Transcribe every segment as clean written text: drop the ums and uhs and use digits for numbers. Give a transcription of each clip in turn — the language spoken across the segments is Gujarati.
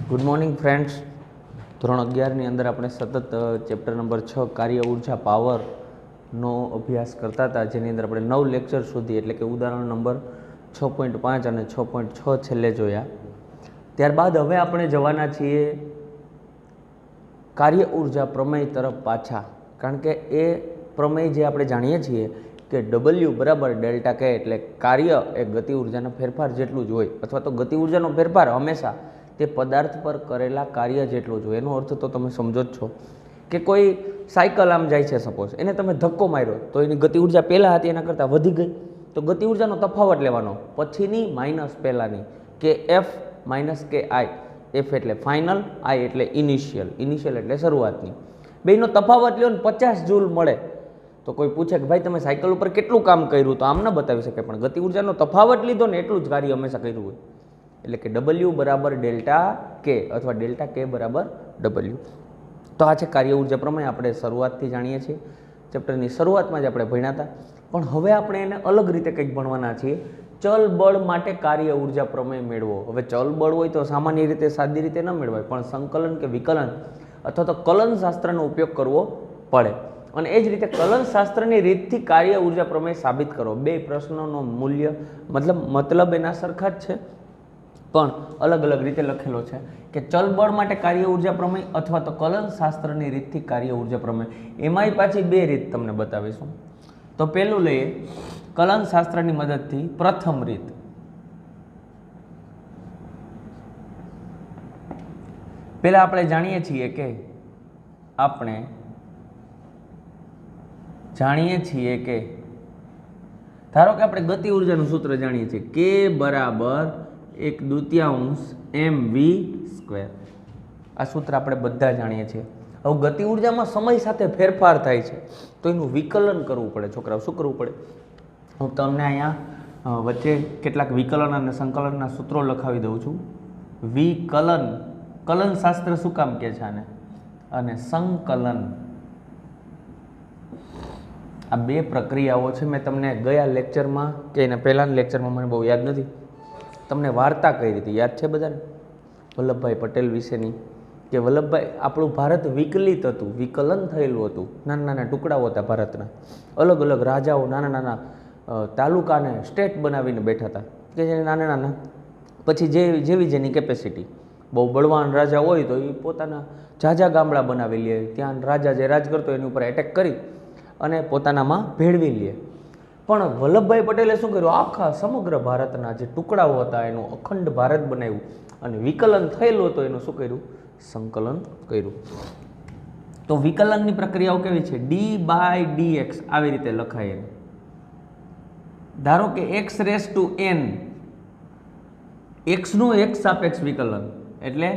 Good morning friends. ધોરણ 11ની અંદર આપણે સતત ચેપ્ટર નંબર 6 કાર્ય ઉર્જા પાવરનો અભ્યાસ કરતા હતા, જેની અંદર આપણે 9 લેક્ચર સુધી એટલે કે ઉદાહરણ નંબર 6.5 અને 6.6 છેલ્લે જોયા. ત્યારબાદ હવે આપણે જવાના છીએ કાર્ય ઉર્જા પ્રમેય તરફ પાછા, કારણ કે એ પ્રમેય જે આપણે જાણીએ છીએ કે W બરાબર ડેલ્ટા કે, એટલે કાર્ય એ ગતિ ઉર્જાના ફેરફાર જેટલું જ હોય, અથવા તો ગતિ ઉર્જાનો ફેરફાર હંમેશા તે પદાર્થ પર કરેલા કાર્ય જેટલો જ હોય. એનો અર્થ તો તમે સમજો જ છો કે કોઈ સાયકલ આમ જાય છે, સપોઝ એને તમે ધક્કો માર્યો તો એની ગતિ ઉર્જા પહેલાં હતી એના કરતાં વધી ગઈ, તો ગતિ ઉર્જાનો તફાવત લેવાનો, પછીની માઇનસ પહેલાંની, કે એફ માઇનસ કે આઈ. એફ એટલે ફાઇનલ, આઈ એટલે ઇનિશિયલ. ઇનિશિયલ એટલે શરૂઆતની. બેનો તફાવત લ્યો ને 50 જૂલ મળે તો કોઈ પૂછે કે ભાઈ તમે સાયકલ ઉપર કેટલું કામ કર્યું, તો આમ ન બતાવી શકે, પણ ગતિ ઉર્જાનો તફાવત લીધો ને એટલું જ કાર્ય હંમેશા કર્યું હોય. એટલે કે W બરાબર ડેલ્ટા કે અથવા ડેલ્ટા કે બરાબર W. તો આ છે કાર્ય ઉર્જા પ્રમેય. આપણે શરૂઆતથી જાણીએ છીએ, ચેપ્ટરની શરૂઆતમાં જ આપણે ભણ્યા હતા, પણ હવે આપણે એને અલગ રીતે કંઈક ભણવાના છીએ. ચલ બળ માટે કાર્ય ઉર્જા પ્રમેય મેળવો. હવે ચલ બળ હોય તો સામાન્ય રીતે સાદી રીતે ન મેળવાય, પણ સંકલન કે વિકલન અથવા તો કલન શાસ્ત્રનો ઉપયોગ કરવો પડે. અને એ જ રીતે કલન શાસ્ત્રની રીતથી કાર્ય ઉર્જા પ્રમેય સાબિત કરો. બે પ્રશ્નોનો મૂલ્ય મતલબ એના સરખા જ છે, પણ અલગ અલગ રીતે લખેલો છે કે ચલ બળ માટે કાર્ય ઉર્જા પ્રમેય અથવા તો કલન શાસ્ત્રની રીતથી કાર્ય ઉર્જા પ્રમેય. એમાંય પાછી બે રીત તમને બતાવીશું. તો પહેલું લઈએ કલન શાસ્ત્રની મદદથી. પ્રથમ રીત, પહેલા આપણે જાણીએ છીએ કે ધારો કે આપણે ગતિ ઉર્જાનું સૂત્ર જાણીએ છીએ, કે બરાબર 1/2 mv². આ સૂત્ર આપણે બધા જાણીએ છીએ. હવે ગતિ ઉર્જામાં સમય સાથે ફેરફાર થાય છે તો એનું વિકલન કરવું પડે. છોકરાઓ શું કરવું પડે? હું તમને અહીંયા વચ્ચે કેટલાક વિકલન અને સંકલનના સૂત્રો લખાવી દઉં છું. વિકલન, કલન શાસ્ત્ર શું કામ કહે છે આને, અને સંકલન. આ બે પ્રક્રિયાઓ છે. મેં તમને ગયા લેક્ચરમાં કે એના પહેલાંના લેક્ચરમાં, મને બહુ યાદ નથી, તમને વાર્તા કઈ રીતે યાદ છે બધાને? વલ્લભભાઈ પટેલ વિશેની, કે વલ્લભભાઈ, આપણું ભારત વિકલિત હતું, વિકલન થયેલું હતું, નાના નાના ટુકડાઓ હતા ભારતના, અલગ અલગ રાજાઓ નાના નાના તાલુકાને સ્ટેટ બનાવીને બેઠા હતા, કે જે નાના નાના, પછી જેવી જેની કેપેસિટી. બહુ બળવાન રાજા હોય તો એ પોતાના ઝાઝા ગામડા બનાવી લે, ત્યાં રાજા જે રાજ કરતો એની ઉપર એટેક કરી અને પોતાનામાં ભેળવી લે. પણ વલ્લભભાઈ પટેલે શું કર્યું? આખા સમગ્ર ભારતના જે ટુકડાઓ હતા એનું અખંડ ભારત બનાવ્યું, અને વિકલન થયેલું હતું એનું શું કર્યું? સંકલન કર્યું. તો વિકલનની પ્રક્રિયાઓ કેવી છે? d/dx આવી રીતે લખાય. ધારો કે x⁻n, xનું x સાપેક્ષ વિકલન, એટલે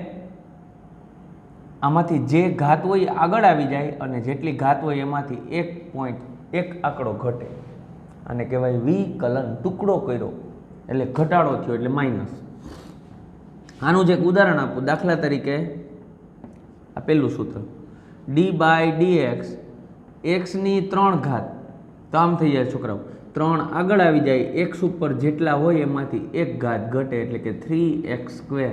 આમાંથી જે ઘાત હોય આગળ આવી જાય અને જેટલી ઘાત હોય એમાંથી 1 આંકડો ઘટે, અને કહેવાય વિકલન. ટુકડો કર્યો એટલે ઘટાડો થયો એટલે માઇનસ. આનું જ એક ઉદાહરણ આપું. દાખલા તરીકે આ પહેલું સૂત્ર, d/dx, x ની 3 ઘાત, તો આમ થઈ જાય છોકરાઓ, 3 આગળ આવી જાય, x ઉપર જેટલા હોય એમાંથી 1 ઘાત ઘટે એટલે કે 3x².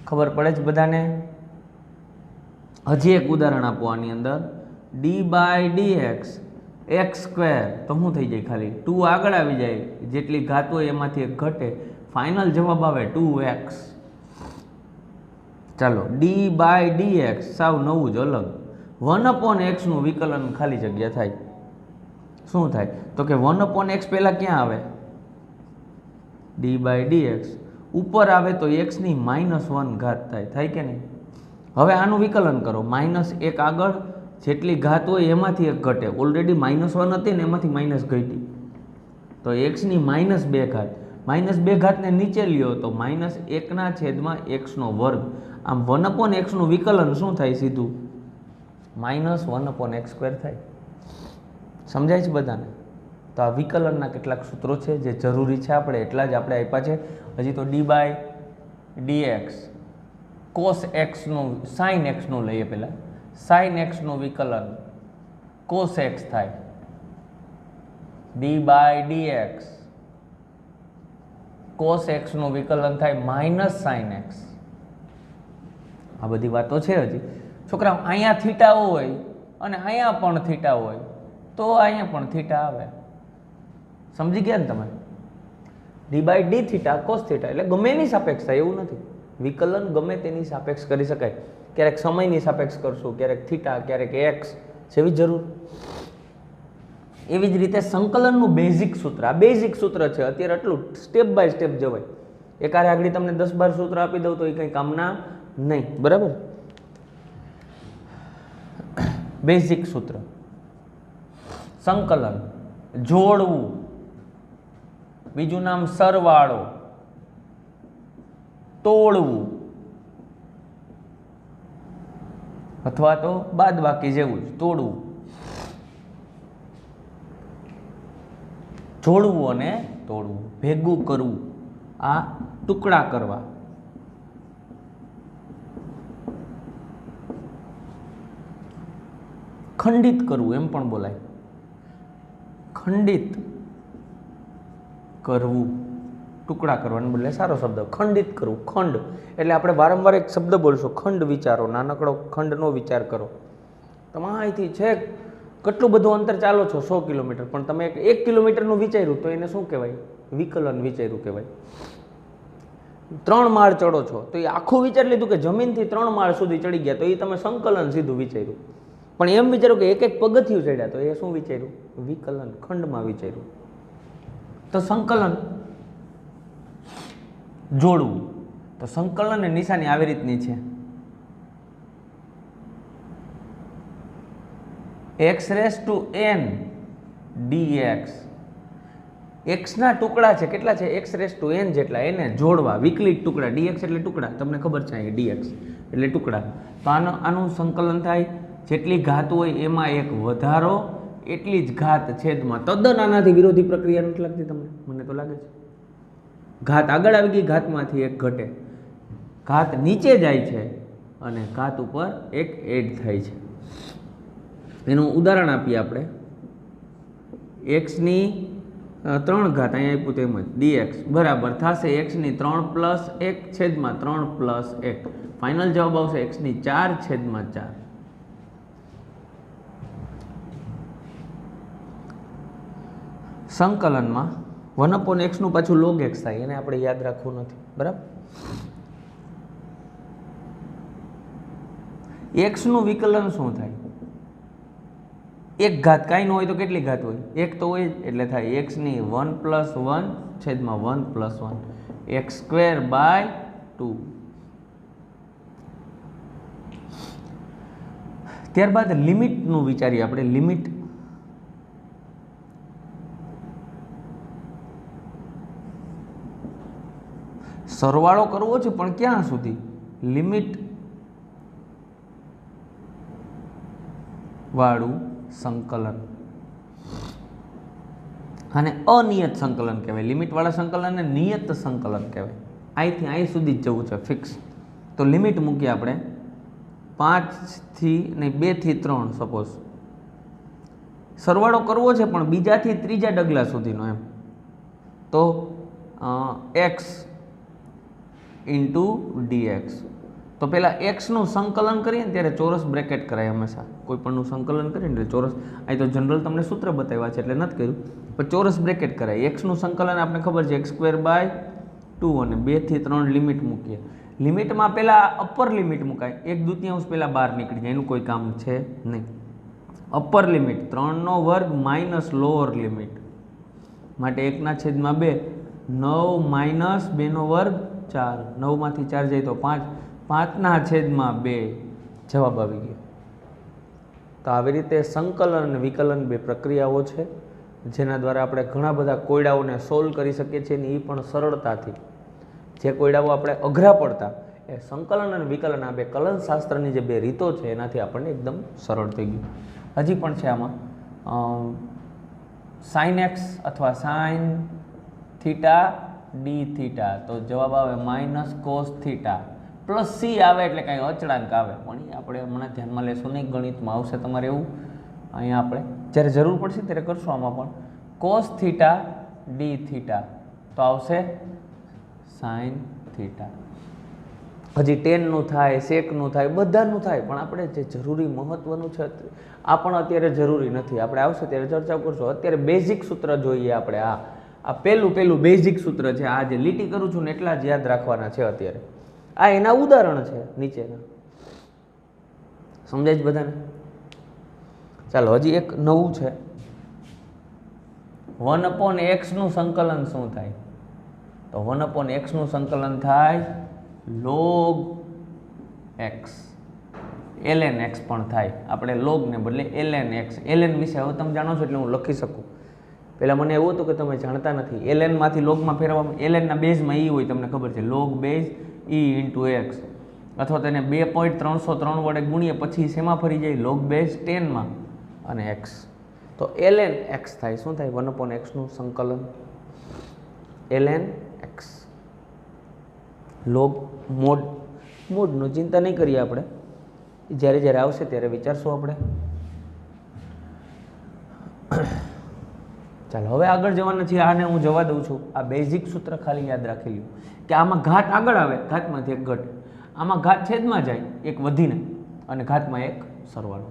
ખબર પડે છે બધાને? હજી એક ઉદાહરણ આપો આની અંદર, d/dx x², તો શું થઈ જાય? ખાલી 2 આગળ આવી જાય, જેટલી ઘાત હોય એમાંથી 1 ઘટે, ફાઇનલ જવાબ આવે 2x. ચાલો, d/dx સાવ નવું જ, અલગ. 1/x નું વિકલન ખાલી જગ્યા થાય. શું થાય? તો કે 1/x પહેલાં ક્યાં આવે? d/dx ઉપર આવે તો x ની -1 ઘાત થાય કે નહીં? હવે આનું વિકલન કરો, -1 આગળ, જેટલી ઘાત હોય એમાંથી 1 ઘટે. ઓલરેડી -1 હતી ને એમાંથી માઇનસ ઘટી, તો x ની -2 ઘાત. -2 ઘાતને નીચે લ્યો તો -1/x². આમ 1/x નું વિકલન શું થાય? સીધું -1/x² થાય. સમજાય છે બધાને? તો આ વિકલનના કેટલાક સૂત્રો છે જે જરૂરી છે, આપણે એટલા જ આપણે આપ્યા છે. હજી તો d/dx cos x નું, sin x નું લઈએ. પહેલાં sin x નું વિકલન cos x થાય. d/dx cos x નું વિકલન થાય -sin x. આ બધી વાતો છે હજી છોકરાઓ. અહીંયા થીટા હોય અને અહીંયા પણ થીટા હોય તો અહીંયા પણ થીટા આવે. સમજી ગયા ને તમે? d/d થીટા કોસ થીટા એટલે ગમે એની સાપેક્ષ થાય એવું નથી. વિકલન ગમે તેની સાપેક્ષ કરી શકાય. ક્યારેક સમયની સાપેક્ષ કરશું, ક્યારેક થીટા, ક્યારેક એક્સ, જેવી જરૂર. એવી જ રીતે સંકલનનું બેઝિક સૂત્ર, આ બેઝિક સૂત્ર છે. અત્યારે આટલું સ્ટેપ બાય સ્ટેપ જવાય. એકારે આગળ તમને 10-12 સૂત્ર આપી દઉં તો એ કંઈ કામના નહીં. બરાબર? બેઝિક સૂત્ર સંકલન, જોડવું, બીજું નામ સરવાળો, તોડવું અથવા તો બાદબાકી જેવું જ તોડવું, જોડવું અને તોડવું, ભેગું કરવું, આ ટુકડા કરવા, ખંડિત કરવું એમ પણ બોલાય. ખંડિત કરવું, ટુકડા કરવાને બદલે સારો શબ્દ ખંડિત કરવું. ખંડ એટલે આપણે વારંવાર એક શબ્દ બોલશો, ખંડ વિચારો. નાનકડો ખંડનો વિચાર કરો. તમે અહીંથી છેક કેટલું બધું અંતર ચાલો છો 100 કિલોમીટર, પણ તમે 1 કિલોમીટરનું વિચાર્યું તો એને શું કહેવાય? વિકલન વિચાર્યું કહેવાય. 3 માળ ચડો છો તો એ આખું વિચાર લીધું કે જમીનથી 3 માળ સુધી ચડી ગયા, તો એ તમે સંકલન સીધું વિચાર્યું. પણ એમ વિચાર્યું કે એક પગથિયું ચડ્યા, તો એ શું વિચાર્યું? વિકલન, ખંડમાં વિચાર્યું. તો સંકલન, જોડવું. તો સંકલનની નિશાની આવી રીતની છે. x⁻n dx. એક્સના ટુકડા છે, કેટલા છે? x⁻n જેટલા, એને જોડવા, વિકલિત ટુકડા. dx એટલે ટુકડા, તમને ખબર છે અહીં dx એટલે ટુકડા. તો આનું સંકલન થાય. જેટલી ઘાત હોય એમાં એક વધારો, એટલી જ ઘાત છેદમાં. તદ્દન આનાથી વિરોધી પ્રક્રિયા નથી લાગતી તમને? મને તો લાગે છે. ઘાત આગળ આવી ગઈ, ઘાતમાંથી એક ઘટે, ઘાત નીચે જાય છે અને ઘાત ઉપર એક એડ થાય છે. એનું ઉદાહરણ આપીએ આપણે. એક્સની 3 ઘાત અહીંયા આપ્યું તેમ જ dx બરાબર થશે x ની 3 + 1 છેદમાં 3 + 1. ફાઇનલ જવાબ આવશે x ની 4 છેદમાં 4. સંકલનમાં 1/x નું પાછું log x થાય, એને આપણે યાદ રાખવું નથી. બરાબર? x નું વિકલન શું થાય? એક ઘાત કાંઈ ન હોય તો કેટલી ઘાત હોય? એક તો હોય જ, એટલે થાય x ની 1 + 1 છેદમાં 1 + 1, x²/2. ત્યારબાદ લિમિટનું વિચારીએ આપણે. લિમિટ સરવાળો કરવો છે, પણ ક્યાં સુધી? લિમિટ વાળું સંકલન. આને અનિયત સંકલન કહેવાય. લિમિટ વાળા સંકલનને નિયત સંકલન કહેવાય. અહીંથી અહીં સુધી જ જવું છે, ફિક્સ. તો લિમિટ મૂકીએ આપણે 5 થી નહીં 2 થી 3 સપોઝ. સરવાળો કરવો છે પણ બીજાથી ત્રીજા ડગલા સુધીનો એમ. તો x × dx. તો પહેલાં એક્સનું સંકલન કરીએ ને ત્યારે ચોરસ બ્રેકેટ કરાય હંમેશા. કોઈ પણનું સંકલન કરીએ ને એટલે ચોરસ. અહીં તો જનરલ તમને સૂત્ર બતાવ્યા છે એટલે નથી કર્યું, પણ ચોરસ બ્રેકેટ કરાય. એક્સનું સંકલન આપણે ખબર છે x²/2 અને 2 થી 3 લિમિટ મૂકીએ. લિમિટમાં પહેલાં અપર લિમિટ મુકાય, 1/2 પહેલાં બહાર નીકળી જાય, એનું કોઈ કામ છે નહીં. અપર લિમિટ 3² - લોઅર લિમિટ માટે 1/2, 9 - 2² 4, 9 માંથી 4 જાય તો 5, 5/2 જવાબ આવી ગયો. તો આવી રીતે સંકલન અને વિકલન બે પ્રક્રિયાઓ છે જેના દ્વારા આપણે ઘણા બધા કોયડાઓને સોલ્વ કરી શકીએ છીએ અને એ પણ સરળતાથી. જે કોયડાઓ આપણે અઘરા પડતા એ સંકલન અને વિકલન, આ બે કલનશાસ્ત્રની જે બે રીતો છે એનાથી આપણને એકદમ સરળ થઈ ગયું. હજી પણ છે આમાં sin x અથવા sin θ d θ, તો જવાબ આવે -cos θ પ્લસ c આવે એટલે કાંઈ અચળાંક આવે, પણ એ આપણે હમણાં ધ્યાનમાં લેશું નહીં. ગણિતમાં આવશે તમારે એવું, અહીંયા આપણે જ્યારે જરૂર પડશે ત્યારે કરશું. આમાં પણ cos θ d θ તો આવશે sin θ. હજી ટેનનું થાય, સેકનું થાય, બધાનું થાય, પણ આપણે જે જરૂરી મહત્ત્વનું છે આ પણ અત્યારે જરૂરી નથી. આપણે આવશે ત્યારે ચર્ચા કરશું. અત્યારે બેઝિક સૂત્ર જોઈએ આપણે. આ પહેલું બેઝિક સૂત્ર છે. આ જે લીટી કરું છું ને એટલા જ યાદ રાખવાના છે અત્યારે. આ એના ઉદાહરણ છે નીચેના. સમજાય જ બધાને? ચાલો હજી એક નવું છે. 1/x નું સંકલન શું થાય? તો 1/x નું સંકલન થાય log x. ln x પણ થાય. આપણે log ને બદલે ln x. ln વિશે હવે તમે જાણો છો એટલે હું લખી શકું. પહેલાં મને એવું હતું કે તમે જાણતા નથી. ln માંથી લોગમાં ફેરવવામાં, ln ના બેઝમાં e હોય, તમને ખબર છે, log base e into x, અથવા તેને 2.303 વડે ગુણીએ પછી શેમાં ફરી જાય? log બેઝ 10માં અને x. તો ln x થાય. શું થાય? 1/x નું સંકલન ln x. log મોડનું ચિંતા નહીં કરીએ આપણે, જ્યારે જ્યારે આવશે ત્યારે વિચારશું આપણે. ચાલો હવે આગળ જવાના છીએ. આને હું જવા દઉં છું. આ બેઝિક સૂત્ર ખાલી યાદ રાખી લ્યો કે આમાં ઘાત આગળ આવે, ઘાતમાંથી એક ઘટ, આમાં ઘાત છેદમાં જાય, એક વધીને, અને ઘાતમાં એક સરવાળો.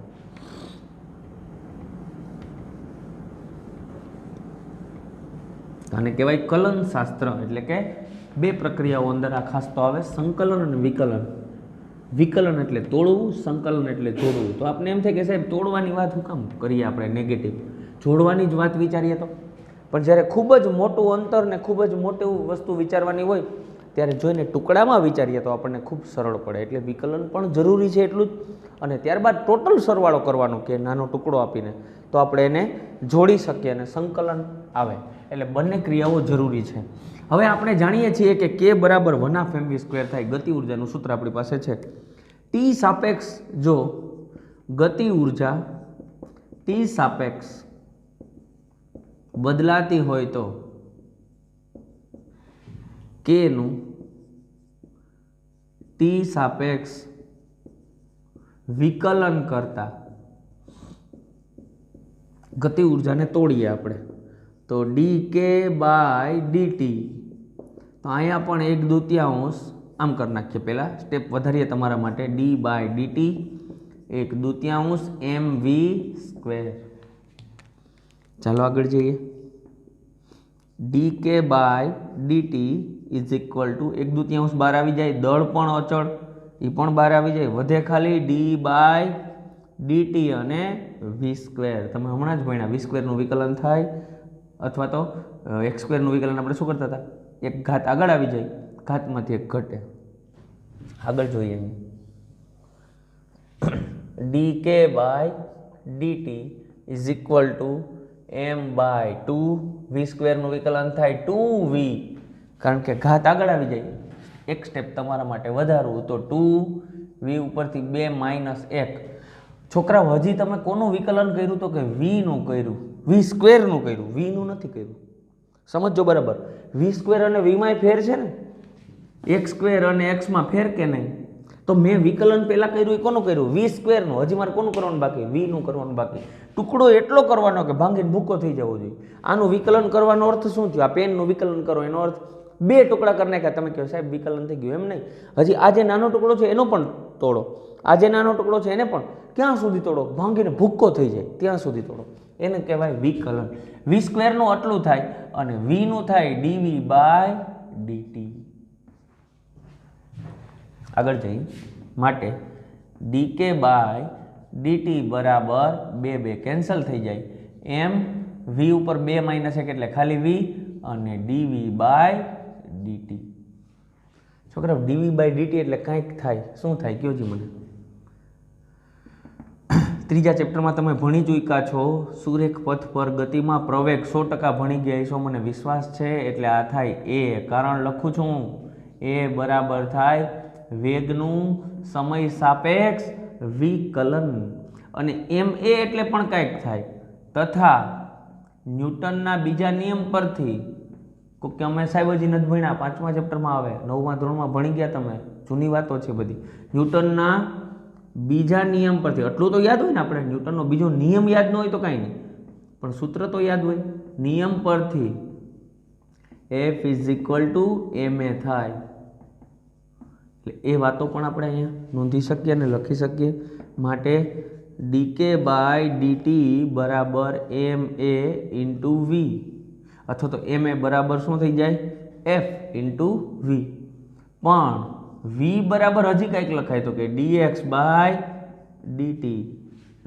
આને કહેવાય કલન શાસ્ત્ર. એટલે કે બે પ્રક્રિયાઓ અંદર આ ખાસ તો આવે, સંકલન અને વિકલન. વિકલન એટલે તોડવું, સંકલન એટલે જોડવું. તો આપણે એમ થાય કે સાહેબ તોડવાની વાત શું કામ કરીએ આપણે નેગેટિવ, જોડવાની જ વાત વિચારીએ તો. પણ જ્યારે ખૂબ જ મોટું અંતર ને ખૂબ જ મોટી વસ્તુ વિચારવાની હોય ત્યારે જોઈને ટુકડામાં વિચારીએ તો આપણને ખૂબ સરળ પડે. એટલે વિકલન પણ જરૂરી છે એટલું જ. અને ત્યારબાદ ટોટલ સરવાળો કરવાનો કે નાનો ટુકડો આપીને, તો આપણે એને જોડી શકીએ અને સંકલન આવે. એટલે બંને ક્રિયાઓ જરૂરી છે. હવે આપણે જાણીએ છીએ કે k બરાબર 1/mv² થાય. ગતિ ઉર્જાનું સૂત્ર આપણી પાસે છે. t સાપેક્ષ જો ગતિ ઉર્જા t સાપેક્ષ બદલાતી હોય તો k નું t સાપેક્ષ વિકલન કરતા ગતિ ઉર્જાને તોડીએ આપણે તો dk/dt. તો અહીંયા પણ 1/2 આમ કરી નાખીએ. પહેલાં સ્ટેપ વધારીએ તમારા માટે. d/dt 1/2 mv². ચાલો આગળ જઈએ. dk/dt ઇઝ ઇક્વલ ટુ 1/2 બહાર આવી જાય, દળ પણ અચળ એ પણ બહાર આવી જાય, વધે ખાલી d/dt અને v². તમે હમણાં જ ભણ્યા v² નું વિકલન થાય, અથવા તો x² નું વિકલન આપણે શું કરતા હતા? એક ઘાત આગળ આવી જાય, ઘાતમાંથી એક ઘટે. આગળ જોઈએ. dk/dt is equal two m/2 v² નું વિકલન થાય 2v, કારણ કે ઘાત આગળ આવી જાય. એક સ્ટેપ તમારા માટે વધારવું તો 2v ઉપરથી 2 - 1. છોકરાઓ હજી તમે કોનું વિકલન કર્યું? તો કે v નું કર્યું, v² નું કર્યું, v નું નથી કર્યું. સમજો બરાબર. v² અને v માં ફેર છે ને, x² અને x માં ફેર કે નહીં? તો મેં વિકલન પહેલા કર્યું એ કોનું કર્યું? v² નું. હજી મારે કોનું કરવાનું બાકી? v નું કરવાનું બાકી. ટુકડો એટલો કરવાનો કે ભાંગીને ભૂકો થઈ જવો જોઈએ. આનું વિકલન કરવાનો અર્થ શું થયો? આ પેનનું વિકલન કરો એનો અર્થ 2 ટુકડા કરી નાખ્યા. તમે કહો સાહેબ વિકલન થઈ ગયું. એમ નહીં, હજી આ જે નાનો ટુકડો છે એનો પણ તોડો, આ જે નાનો ટુકડો છે એને પણ ક્યાં સુધી તોડો? ભાંગીને ભૂક્કો થઈ જાય ત્યાં સુધી તોડો. એને કહેવાય વિકલન. v² નું આટલું થાય અને v નું થાય dv/dt. આગળ જઈએ. માટે dk/dt બરાબર 2 કેન્સલ થઈ જાય. m v ઉપર 2 - 1 એટલે ખાલી v અને dv/dt. છોકરા dv/dt એટલે કંઈક થાય. શું થાય કયો જી મને? ત્રીજા ચેપ્ટરમાં તમે ભણી ચૂક્યા છો. સુરેખ પથ પર ગતિમાં પ્રવેગ 100% ભણી ગયા છો, મને વિશ્વાસ છે. એટલે આ થાય a. કારણ લખું છું, a બરાબર થાય વેગનું સમય સાપેક્ષ વિકલન. અને ma એટલે પણ કંઈક થાય. તથા ન્યૂટનના બીજા નિયમ પરથી, કે અમે સાહેબ હજી નથી ભણ્યા, 5મા ચેપ્ટરમાં આવે, 9મા ધોરણમાં ભણી ગયા તમે, જૂની વાતો છે બધી. ન્યૂટનના બીજા નિયમ પરથી, એટલું તો યાદ હોય ને આપણે. ન્યૂટનનો બીજો નિયમ યાદ ન હોય તો કાંઈ નહીં, પણ સૂત્ર તો યાદ હોય. નિયમ પરથી F = ma થાય. એટલે એ વાતો પણ આપણે અહીંયા નોંધી શકીએ અને લખી શકીએ. માટે ડીકે બાય ડીટી બરાબર એમ એ ઇન્ટુ વી, અથવા તો એમ એ બરાબર શું થઈ જાય, એફ ઇન્ટુ વી. પણ વી બરાબર હજી કંઈક લખાય તો કે ડીએક્સ બાય ડીટી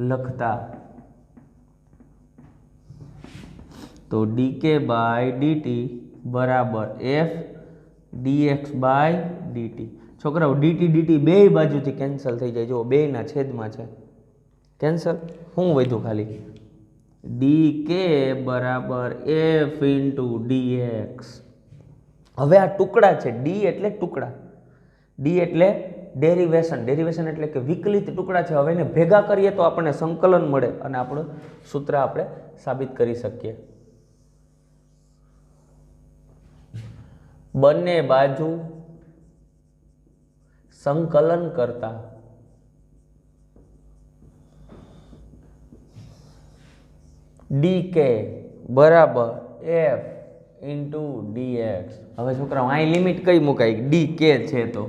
લખતા, તો ડીકે બાય ડીટી બરાબર એફ ડીએક્સ બાય ડીટી. છોકરાઓ ડીટી ડીટી બે બાજુથી કેન્સલ થઈ જાય, જો બેના છેદમાં છે, કેન્સલ. શું વધ્યું ખાલી, ડી કે બરાબર એફ ઇન્ટુ ડીએક્સ. હવે આ ટુકડા છે, ડી એટલે ટુકડા, ડી એટલે ડેરિવેશન, ડેરિવેશન એટલે કે વિકલિત ટુકડા છે. હવે એને ભેગા કરીએ તો આપણને સંકલન મળે અને આપણું સૂત્ર આપણે સાબિત કરી શકીએ. બંને બાજુ સંકલન કરતા ડી કે બરાબર એફ ઇન્ટુ ડીએક્સ. હવે છોકરાઓ અહીં લિમિટ કઈ મુકાય, ડી કે છે તો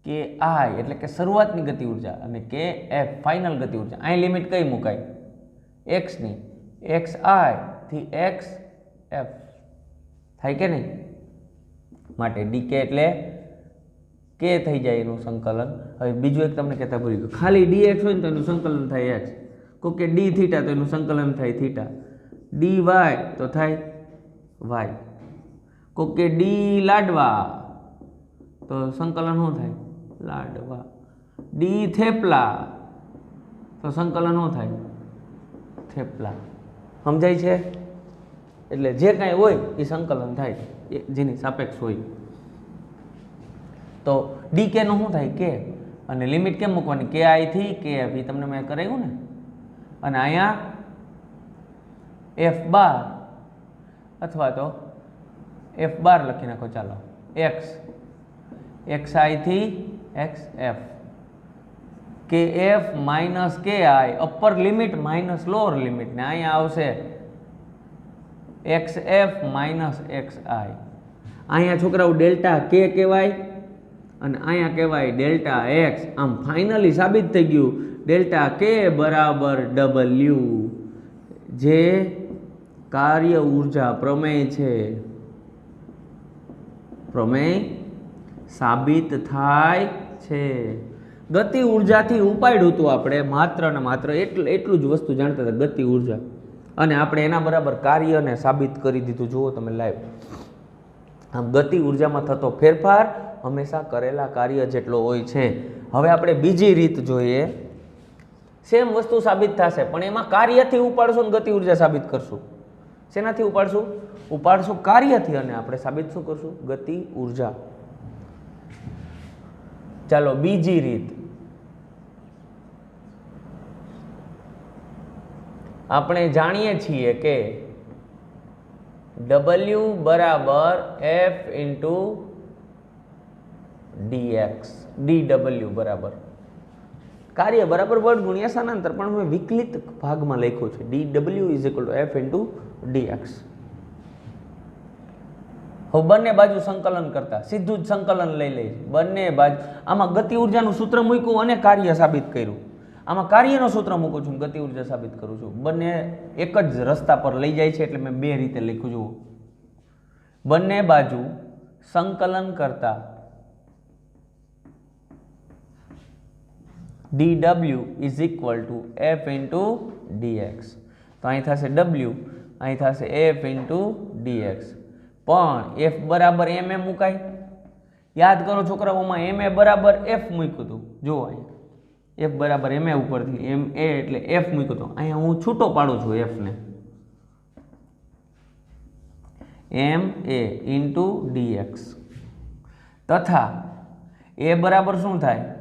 કે આઈ એટલે કે શરૂઆતની ગતિ ઉર્જા અને કે એફ ફાઇનલ ગતિ ઉર્જા. અહીં લિમિટ કઈ મુકાય, એક્સની, એક્સ આઈ થી એક્સ એફ થાય કે નહીં. માટે ડી કે એટલે કે થઈ જાય એનું સંકલન. હવે બીજું એક તમને કહેતા ભૂલી ગયું, ખાલી ડીએક્સ હોય ને તો એનું સંકલન થાય એક્સ, કોઈ કે ડી થીટા તો એનું સંકલન થાય થીટા, ડી વાય તો થાય વાય, કોઈ કે ડી લાડવા તો સંકલન શું થાય લાડવા, ડી થેપલા તો સંકલન શું થાય થેપલા. સમજાય છે? એટલે જે કાંઈ હોય એ સંકલન થાય જેની સાપેક્ષ હોય. તો ડી કે નું શું થાય કે, અને લિમિટ કેમ મૂકવાની, કે આઈ થી કે એફ, એ તમને મેં કરાવ્યું ને. અને અહીંયા એફ બાર અથવા તો એફ બાર લખી નાખો, ચાલો એક્સ, એક્સ આઈ થી એક્સ એફ, કે એફ માઇનસ કે I upper limit minus lower limit, ને અહીંયા આવશે X F minus X I. અહીંયા છોકરાઓ ડેલ્ટા કે કહેવાય અને અહીંયા કહેવાય ડેલ્ટા એક્સ. આમ ફાઇનલી સાબિત થઈ ગયું ડેલ્ટા કે બરાબર ડબલ્યુ, જે કાર્ય ઉર્જા પ્રમેય છે, પ્રમેય સાબિત થાય છે. ગતિ ઉર્જાથી ઉપાડ્યું હતું આપણે, માત્ર ને માત્ર એટલું જ વસ્તુ જાણતા હતા, ગતિ ઉર્જા, અને આપણે એના બરાબર કાર્યને સાબિત કરી દીધું. જુઓ તમે લાઈવ. આમ ગતિ ઉર્જામાં થતો ફેરફાર હંમેશા કરેલા કાર્ય જેટલો હોય છે. હવે આપણે બીજી રીત જોઈએ, સેમ વસ્તુ સાબિત થશે પણ એમાં કાર્યથી ઉપાડશું ને ગતિ ઉર્જા સાબિત કરશું. શેનાથી ઉપાડશું? ઉપાડશું કાર્યથી, અને આપણે સાબિત શું કરશું? ગતિ ઉર્જા. ચાલો બીજી રીત, આપણે જાણીએ છીએ કે W બરાબર F ઇન્ટુ DX, DW બરાબર કાર્ય બરાબર બળ ગુણ્યા સ્થાનાંતર, પણ મેં વિકલિત ભાગમાં લખ્યું છે DW is equal two F into DX. હવે બંને બાજુ સંકલન કરતા સીધું જ સંકલન લઈ લઈએ, બંને બાજુ. આમાં ગતિ ઉર્જાનું સૂત્ર મૂક્યું અને કાર્ય સાબિત કર્યું. આમાં કાર્યનો સૂત્ર મૂકું છું, ગતિ ઉર્જા સાબિત કરું છું. બંને એક જ રસ્તા પર લઈ જાય છે એટલે મેં બે રીતે લખ્યું. જુઓ, બંને બાજુ સંકલન કરતા dw is equal two f into dx. તો અહીં થશે w, અહીં થશે f ઇન્ટુ dx. પણ f બરાબર m એ મુકાય. યાદ કરો છોકરાઓમાં m એ બરાબર f મૂક્યું હતું. જુઓ અહીંયા f બરાબર m એ ઉપરથી m a એટલે f મૂક્યું હતું. અહીંયા હું છૂટો પાડું છું f ને, m a ઇન્ટુ dx તથા a બરાબર શું થાય?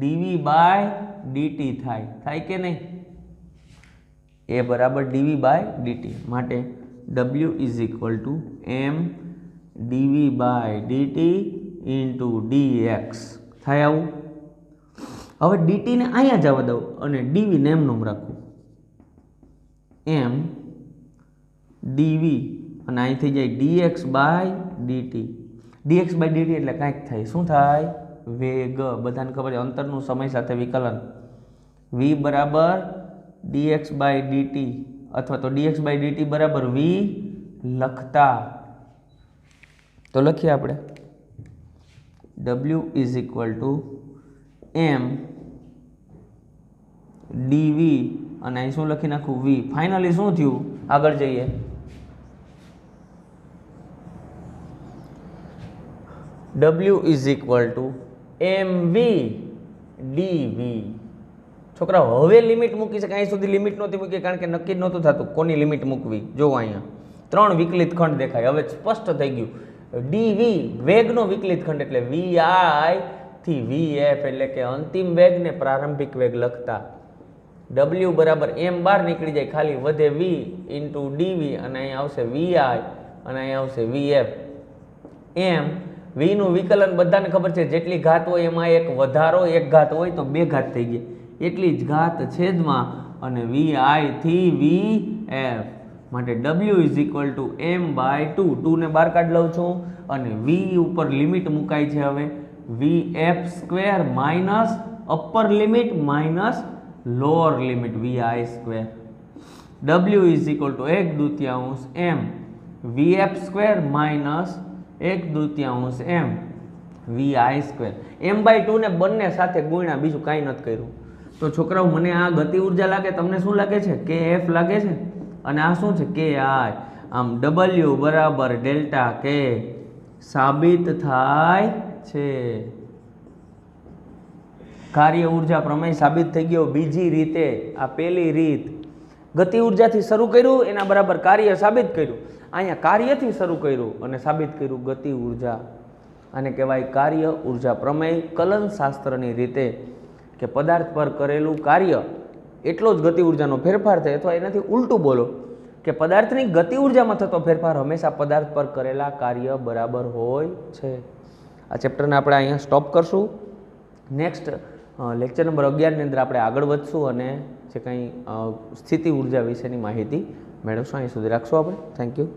dv બાય dt થાય કે નહીં? a બરાબર dv બાય dt. માટે w is equal to m dv by dt into dx થાય આવું. હવે dt ને અહીંયા જવા દઉં અને dv ને એમનું રાખું, m dv અને અહીં થઈ જાય dx by dt. dx by dt એટલે કાંઈક થાય. શું થાય? વેગ, બધાને ખબર છે અંતરનું સમય સાથે વિકલન, v બરાબર dx બાય dt અથવા તો dx બાય dt બરાબર v લખતા તો લખીએ આપણે w is equal to m dv અને અહીં શું લખી નાખું v. ફાઇનલી શું થયું, આગળ જઈએ. w is equal two mv dv. છોકરા હવે લિમિટ મૂકી છે, અહીં સુધી લિમિટ નહોતી મૂકી કારણ કે નક્કી જ નહોતું થતું કોની લિમિટ મૂકવી. જોવો અહીંયા 3 વિકલિત ખંડ દેખાય, હવે સ્પષ્ટ થઈ ગયું. dv વેગનો વિકલિત ખંડ એટલે vi થી vf એટલે કે અંતિમ વેગ ને પ્રારંભિક વેગ લખતા w બરાબર m બહાર નીકળી જાય, ખાલી વધે v ઇન્ટુ dv અને અહીં આવશે vi અને અહીં આવશે vf. m v નું વિકલન બધાને ખબર છે જેટલી ઘાત હોય એમાં એક વધારો, એક ઘાત હોય તો 2 ઘાત થઈ ગઈ, એટલી જ ઘાત છેદમાં અને vi થી vf માટે w is equal to m by 2. 2 ને બહાર કાઢ લઉં છું અને v ઉપર લિમિટ મુકાય છે હવે vf square minus upper limit minus lower limit vi square. w is equal to 1/2 m vf square minus 1/2 m vi square. m by 2 ને બંને સાથે ગુણ્યા, બીજું કાંઈ નથી કર્યું. તો છોકરાઓ મને આ ગતિ ઉર્જા લાગે, તમને શું લાગે છે? kf લાગે છે અને આ શું છે? ki. આમ w બરાબર ડેલ્ટા કે સાબિત થાય છે. કાર્ય ઉર્જા પ્રમેય સાબિત થઈ ગયો. બીજી રીતે, આ પહેલી રીત ગતિ ઉર્જાથી શરૂ કર્યું, એના બરાબર કાર્ય સાબિત કર્યું. અહીંયા કાર્યથી શરૂ કર્યું અને સાબિત કર્યું ગતિ ઉર્જા. આને કહેવાય કાર્ય ઉર્જા પ્રમેય. કલન શાસ્ત્રની રીતે કે પદાર્થ પર કરેલું કાર્ય એટલો જ ગતિ ઉર્જાનો ફેરફાર થાય, અથવા એનાથી ઉલટું બોલો કે પદાર્થની ગતિ ઉર્જામાં થતો ફેરફાર હંમેશા પદાર્થ પર કરેલા કાર્ય બરાબર હોય છે. આ ચેપ્ટરને આપણે અહીંયા સ્ટોપ કરશું. નેક્સ્ટ લેક્ચર નંબર 11 ની અંદર આપણે આગળ વધશું અને જે કંઈ સ્થિતિ ઉર્જા વિશેની માહિતી મેળવશું. અહીં સુધી રાખશું આપણે. Thank you.